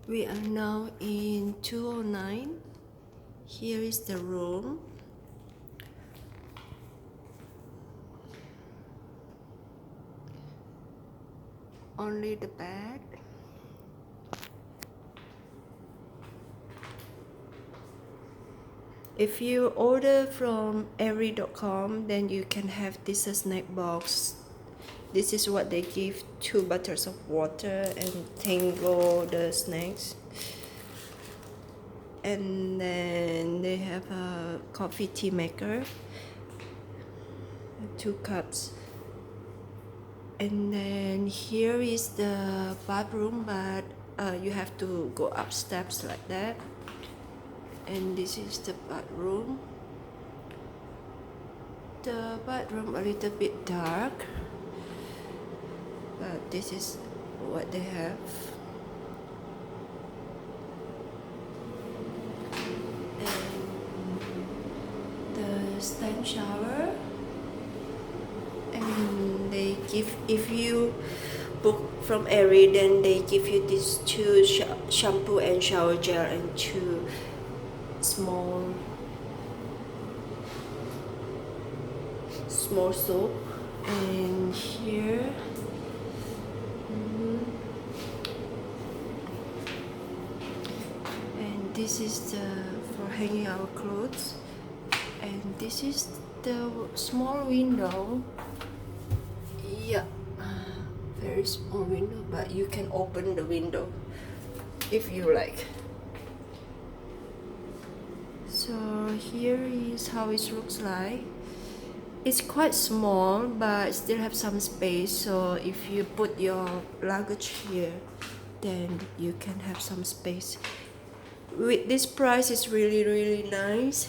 We are now in 209. Here is the room. Only the bed. If you order from every.com, then you can have this snack box. This is what they give: 2 bottles of water and Tango the snacks. And then they have a coffee tea maker, 2 cups. And then here is the bathroom, but you have to go up steps like that. And this is the bathroom. The bathroom a little bit dark, but this is what they have. And the stand shower. And they give, if you book from Airy, then they give you these 2 shampoo and shower gel and 2 small soap. And here, and this is the for hanging our clothes. And this is the small window. Yeah, very small window, but you can open the window if you like. So here is how it looks like. It's quite small, but still have some space, so if you put your luggage here, then you can have some space. With this price, it's really nice.